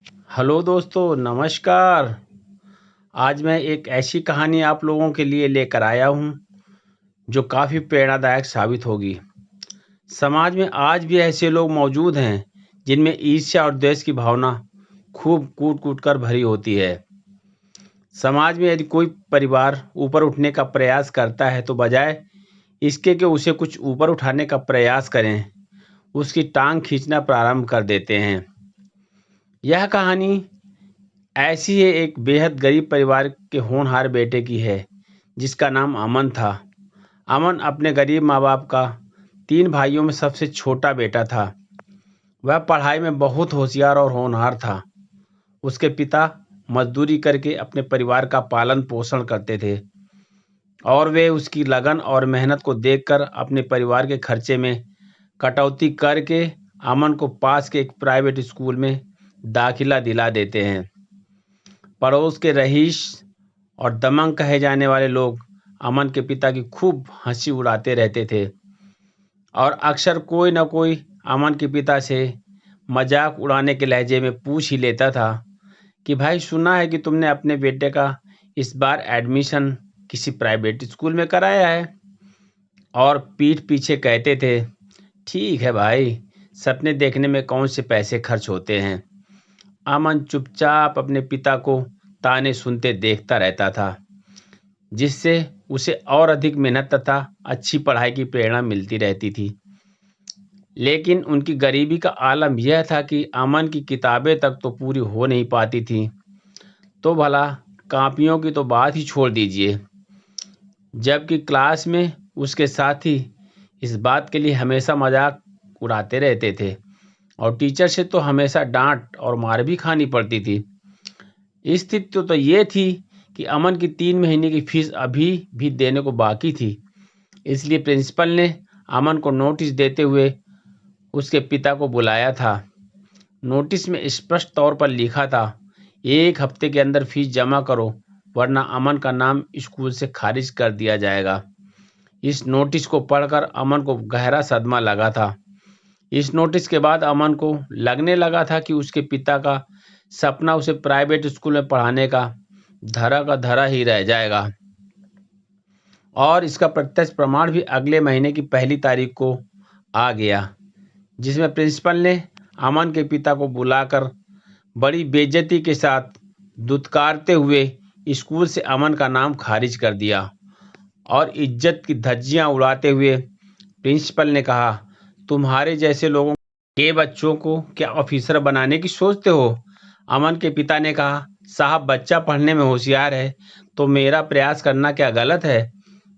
Hello दोस्तों, नमस्कार। आज मैं एक ऐसी कहानी आप लोगों के लिए लेकर आया हूँ जो काफ़ी प्रेरणादायक साबित होगी। समाज में आज भी ऐसे लोग मौजूद हैं जिनमें ईर्ष्या और द्वेष की भावना खूब कूट-कूट कर भरी होती है। समाज में यदि कोई परिवार ऊपर उठने का प्रयास करता है तो बजाय इसके कि उसे कुछ ऊपर उठाने का प्रयास करें, उसकी टांग खींचना प्रारंभ कर देते हैं। यह कहानी ऐसी ही एक बेहद गरीब परिवार के होनहार बेटे की है, जिसका नाम अमन था। अमन अपने गरीब माँ-बाप का 3 भाइयों में सबसे छोटा बेटा था। वह पढ़ाई में बहुत होशियार और होनहार था। उसके पिता मज़दूरी करके अपने परिवार का पालन-पोषण करते थे और वे उसकी लगन और मेहनत को देखकर अपने परिवार के खर्चे में कटौती करके अमन को पास के एक प्राइवेट स्कूल में दाखिला दिला देते हैं। पड़ोस के रईस और दबंग कहे जाने वाले लोग अमन के पिता की खूब हंसी उड़ाते रहते थे और अक्सर कोई न कोई अमन के पिता से मजाक उड़ाने के लहजे में पूछ ही लेता था कि भाई, सुना है कि तुमने अपने बेटे का इस बार एडमिशन किसी प्राइवेट स्कूल में कराया है। और पीठ पीछे कहते थे, ठीक है भाई, सपने देखने में कौन से पैसे खर्च होते हैं। अमन चुपचाप अपने पिता को ताने सुनते देखता रहता था, जिससे उसे और अधिक मेहनत तथा अच्छी पढ़ाई की प्रेरणा मिलती रहती थी। लेकिन उनकी गरीबी का आलम यह था कि अमन की किताबें तक तो पूरी हो नहीं पाती थीं, तो भला कॉपियों की तो बात ही छोड़ दीजिए। जबकि क्लास में उसके साथी इस बात के लिए हमेशा मजाक उड़ाते रहते थे और टीचर से तो हमेशा डांट और मार भी खानी पड़ती थी। स्थिति तो ये थी कि अमन की 3 महीने की फीस अभी भी देने को बाकी थी। इसलिए प्रिंसिपल ने अमन को नोटिस देते हुए उसके पिता को बुलाया था। नोटिस में स्पष्ट तौर पर लिखा था, 1 हफ्ते के अंदर फीस जमा करो, वरना अमन का नाम स्कूल से खारिज कर दिया जाएगा। इस नोटिस को पढ़कर अमन को गहरा सदमा लगा था। इस नोटिस के बाद अमन को लगने लगा था कि उसके पिता का सपना उसे प्राइवेट स्कूल में पढ़ाने का धरा का धरा ही रह जाएगा। और इसका प्रत्यक्ष प्रमाण भी अगले महीने की पहली तारीख को आ गया, जिसमें प्रिंसिपल ने अमन के पिता को बुलाकर बड़ी बेइज्जती के साथ दुत्कारते हुए स्कूल से अमन का नाम खारिज कर दिया और इज्जत की धज्जियां उड़ाते हुए प्रिंसिपल ने कहा, तुम्हारे जैसे लोगों के बच्चों को क्या ऑफिसर बनाने की सोचते हो। अमन के पिता ने कहा, साहब, बच्चा पढ़ने में होशियार है तो मेरा प्रयास करना क्या गलत है।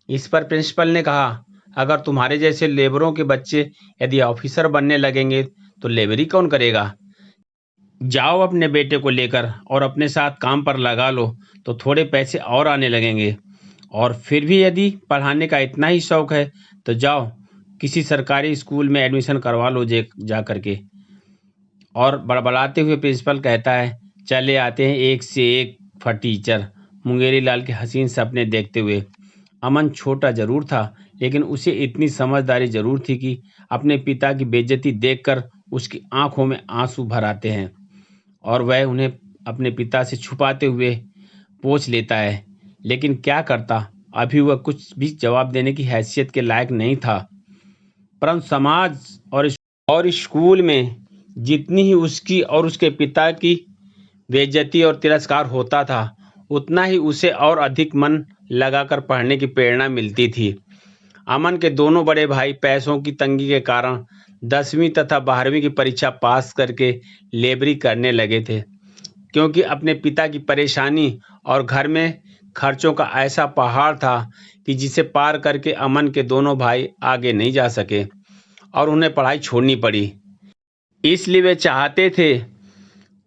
इस पर प्रिंसिपल ने कहा, अगर तुम्हारे जैसे लेबरों के बच्चे यदि ऑफिसर बनने लगेंगे तो लेबरी कौन करेगा। जाओ अपने बेटे को लेकर और अपने साथ काम पर लगा लो, तो थोड़े पैसे और आने लगेंगे। और फिर भी यदि पढ़ाने का इतना ही शौक है तो जाओ किसी सरकारी स्कूल में एडमिशन करवा लो जा करके। और बड़बड़ाते हुए प्रिंसिपल कहता है, चले आते हैं एक से एक फटीचर, मुंगेरी लाल के हसीन सपने देखते हुए। अमन छोटा जरूर था, लेकिन उसे इतनी समझदारी जरूर थी कि अपने पिता की बेइज्जती देखकर उसकी आंखों में आंसू भर आते हैं और वह उन्हें अपने पिता से छुपाते हुए पोंछ लेता है। लेकिन क्या करता, अभी वह कुछ भी जवाब देने की हैसियत के लायक नहीं था। परंतु समाज और स्कूल में जितनी ही उसकी और उसके पिता की बेइज्जती और तिरस्कार होता था, उतना ही उसे और अधिक मन लगाकर पढ़ने की प्रेरणा मिलती थी। अमन के दोनों बड़े भाई पैसों की तंगी के कारण 10वीं तथा 12वीं की परीक्षा पास करके लेबरी करने लगे थे, क्योंकि अपने पिता की परेशानी और घर में खर्चों का ऐसा पहाड़ था कि जिसे पार करके अमन के दोनों भाई आगे नहीं जा सके और उन्हें पढ़ाई छोड़नी पड़ी। इसलिए वे चाहते थे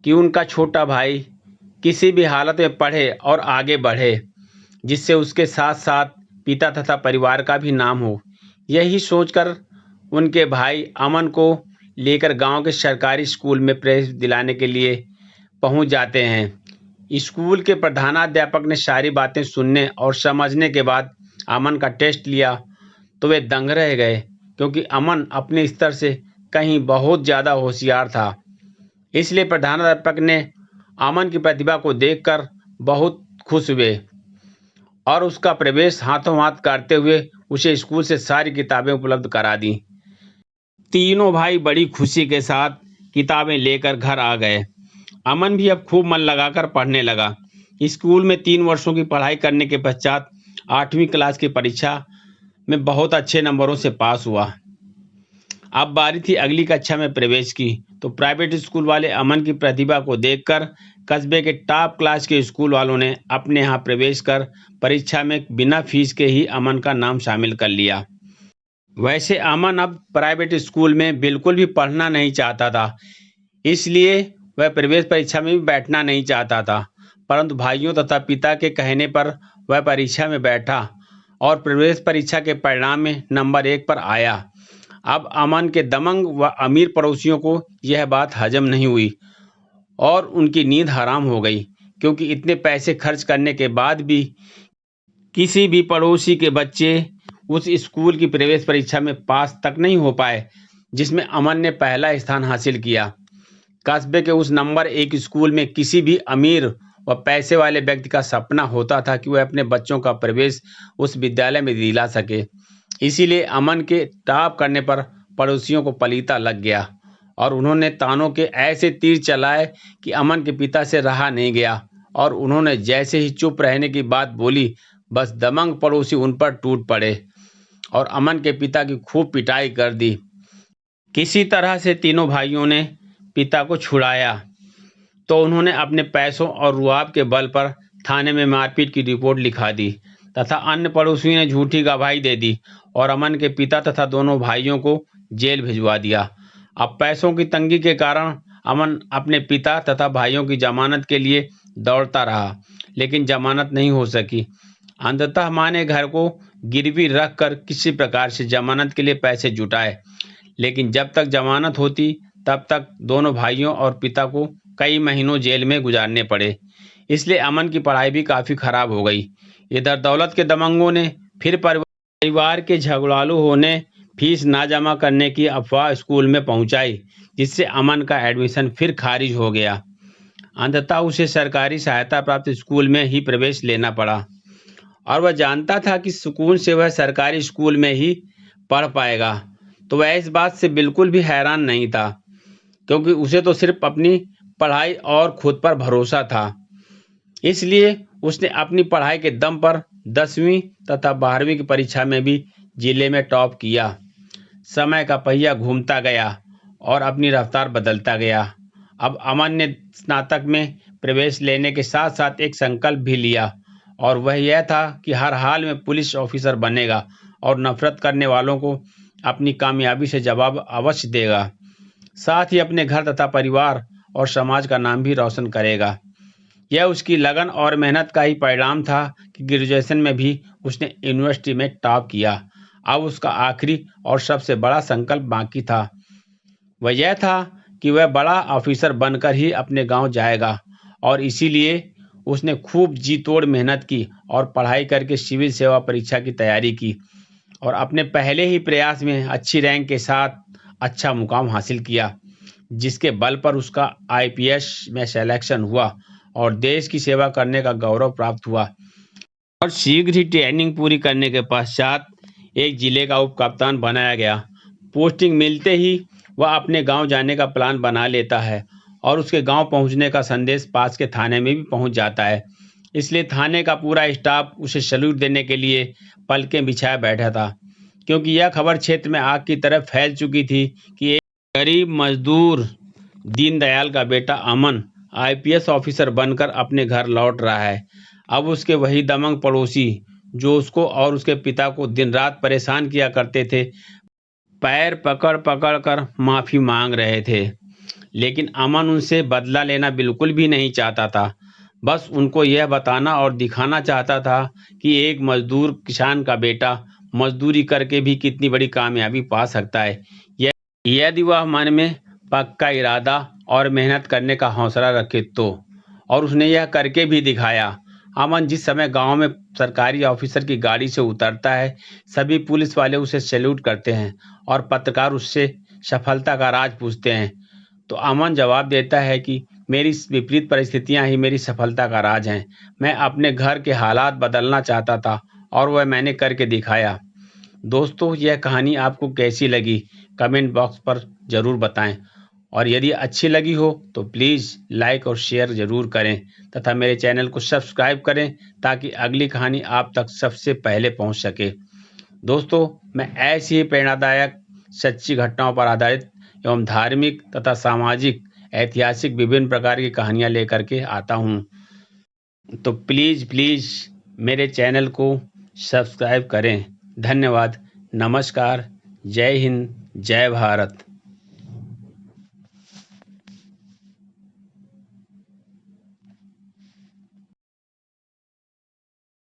कि उनका छोटा भाई किसी भी हालत में पढ़े और आगे बढ़े, जिससे उसके साथ साथ पिता तथा परिवार का भी नाम हो। यही सोचकर उनके भाई अमन को लेकर गांव के सरकारी स्कूल में प्रवेश दिलाने के लिए पहुंच जाते हैं। स्कूल के प्रधानाध्यापक ने सारी बातें सुनने और समझने के बाद अमन का टेस्ट लिया तो वे दंग रह गए, क्योंकि अमन अपने स्तर से कहीं बहुत ज़्यादा होशियार था। इसलिए प्रधानाध्यापक ने अमन की प्रतिभा को देखकर बहुत खुश हुए और उसका प्रवेश हाथों हाथ करते हुए उसे स्कूल से सारी किताबें उपलब्ध करा दी। तीनों भाई बड़ी खुशी के साथ किताबें लेकर घर आ गए। अमन भी अब खूब मन लगाकर पढ़ने लगा। स्कूल में 3 वर्षों की पढ़ाई करने के पश्चात 8वीं क्लास की परीक्षा में बहुत अच्छे नंबरों से पास हुआ। अब बारी थी अगली कक्षा में प्रवेश की, तो प्राइवेट स्कूल वाले अमन की प्रतिभा को देखकर कस्बे के टॉप क्लास के स्कूल वालों ने अपने यहाँ प्रवेश कर परीक्षा में बिना फीस के ही अमन का नाम शामिल कर लिया। वैसे अमन अब प्राइवेट स्कूल में बिल्कुल भी पढ़ना नहीं चाहता था, इसलिए वह प्रवेश परीक्षा में भी बैठना नहीं चाहता था, परंतु भाइयों तथा पिता के कहने पर वह परीक्षा में बैठा और प्रवेश परीक्षा के परिणाम में नंबर 1 पर आया। अब अमन के दबंग व अमीर पड़ोसियों को यह बात हजम नहीं हुई और उनकी नींद हराम हो गई, क्योंकि इतने पैसे खर्च करने के बाद भी किसी भी पड़ोसी के बच्चे उस स्कूल की प्रवेश परीक्षा में पास तक नहीं हो पाए जिसमें अमन ने पहला स्थान हासिल किया। कस्बे के उस नंबर 1 स्कूल में किसी भी अमीर व पैसे वाले व्यक्ति का सपना होता था कि वह अपने बच्चों का प्रवेश उस विद्यालय में दिला सके। इसीलिए अमन के टॉप करने पर पड़ोसियों को पलीता लग गया और उन्होंने तानों के ऐसे तीर चलाए कि अमन के पिता से रहा नहीं गया और उन्होंने जैसे ही चुप रहने की बात बोली, बस दबंग पड़ोसी उन पर टूट पड़े और अमन के पिता की खूब पिटाई कर दी। किसी तरह से तीनों भाइयों ने पिता को छुड़ाया तो उन्होंने अपने पैसों और रुआब के बल पर थाने में मारपीट की रिपोर्ट लिखा दी तथा अन्य पड़ोसियों ने झूठी गवाही दे दी और अमन के पिता तथा दोनों भाइयों को जेल भिजवा दिया। अब पैसों की तंगी के कारण अमन अपने पिता तथा भाइयों की जमानत के लिए दौड़ता रहा, लेकिन जमानत नहीं हो सकी। अंततः मां ने घर को गिरवी रख कर किसी प्रकार से जमानत के लिए पैसे जुटाए, लेकिन जब तक जमानत होती तब तक दोनों भाइयों और पिता को कई महीनों जेल में गुजारने पड़े। इसलिए अमन की पढ़ाई भी काफ़ी खराब हो गई। इधर दौलत के दबंगों ने फिर परिवार के झगड़ालू होने फीस ना जमा करने की अफवाह स्कूल में पहुंचाई, जिससे अमन का एडमिशन फिर खारिज हो गया। अंततः उसे सरकारी सहायता प्राप्त स्कूल में ही प्रवेश लेना पड़ा और वह जानता था कि सुकून से वह सरकारी स्कूल में ही पढ़ पाएगा, तो वह इस बात से बिल्कुल भी हैरान नहीं था, क्योंकि उसे तो सिर्फ अपनी पढ़ाई और खुद पर भरोसा था। इसलिए उसने अपनी पढ़ाई के दम पर 10वीं तथा 12वीं की परीक्षा में भी जिले में टॉप किया। समय का पहिया घूमता गया और अपनी रफ्तार बदलता गया। अब अमन ने स्नातक में प्रवेश लेने के साथ साथ एक संकल्प भी लिया और वह यह था कि हर हाल में पुलिस ऑफिसर बनेगा और नफरत करने वालों को अपनी कामयाबी से जवाब अवश्य देगा। साथ ही अपने घर तथा परिवार और समाज का नाम भी रोशन करेगा। यह उसकी लगन और मेहनत का ही परिणाम था कि ग्रेजुएशन में भी उसने यूनिवर्सिटी में टॉप किया। अब उसका आखिरी और सबसे बड़ा संकल्प बाकी था। वह यह था कि वह बड़ा ऑफिसर बनकर ही अपने गांव जाएगा और इसीलिए उसने खूब जी तोड़ मेहनत की और पढ़ाई करके सिविल सेवा परीक्षा की तैयारी की और अपने पहले ही प्रयास में अच्छी रैंक के साथ अच्छा मुकाम हासिल किया, जिसके बल पर उसका आईपीएस में सिलेक्शन हुआ और देश की सेवा करने का गौरव प्राप्त हुआ। और शीघ्र ही ट्रेनिंग पूरी करने के पश्चात एक जिले का उप कप्तान बनाया गया। पोस्टिंग मिलते ही वह अपने गांव जाने का प्लान बना लेता है और उसके गांव पहुंचने का संदेश पास के थाने में भी पहुंच जाता है। इसलिए थाने का पूरा स्टाफ उसे सैल्यूट देने के लिए पलकें बिछाया बैठा था, क्योंकि यह खबर क्षेत्र में आग की तरह फैल चुकी थी कि एक गरीब मजदूर दीनदयाल का बेटा अमन आईपीएस ऑफिसर बनकर अपने घर लौट रहा है। अब उसके वही दबंग पड़ोसी जो उसको और उसके पिता को दिन रात परेशान किया करते थे, पैर पकड़ पकड़ कर माफ़ी मांग रहे थे, लेकिन अमन उनसे बदला लेना बिल्कुल भी नहीं चाहता था। बस उनको यह बताना और दिखाना चाहता था कि एक मजदूर किसान का बेटा मजदूरी करके भी कितनी बड़ी कामयाबी पा सकता है, यदि वह मन में पक्का इरादा और मेहनत करने का हौसला रखे तो। और उसने यह करके भी दिखाया। अमन जिस समय गांव में सरकारी ऑफिसर की गाड़ी से उतरता है, सभी पुलिस वाले उसे सैल्यूट करते हैं और पत्रकार उससे सफलता का राज पूछते हैं, तो अमन जवाब देता है कि मेरी विपरीत परिस्थितियां ही मेरी सफलता का राज हैं। मैं अपने घर के हालात बदलना चाहता था और वह मैंने करके दिखाया। दोस्तों, यह कहानी आपको कैसी लगी कमेंट बॉक्स पर ज़रूर बताएं और यदि अच्छी लगी हो तो प्लीज़ लाइक और शेयर ज़रूर करें तथा मेरे चैनल को सब्सक्राइब करें ताकि अगली कहानी आप तक सबसे पहले पहुंच सके। दोस्तों, मैं ऐसी ही प्रेरणादायक सच्ची घटनाओं पर आधारित एवं धार्मिक तथा सामाजिक ऐतिहासिक विभिन्न प्रकार की कहानियां लेकर के आता हूं। तो प्लीज़ प्लीज़ मेरे चैनल को सब्सक्राइब करें। धन्यवाद। नमस्कार। जय हिंद। जय भारत।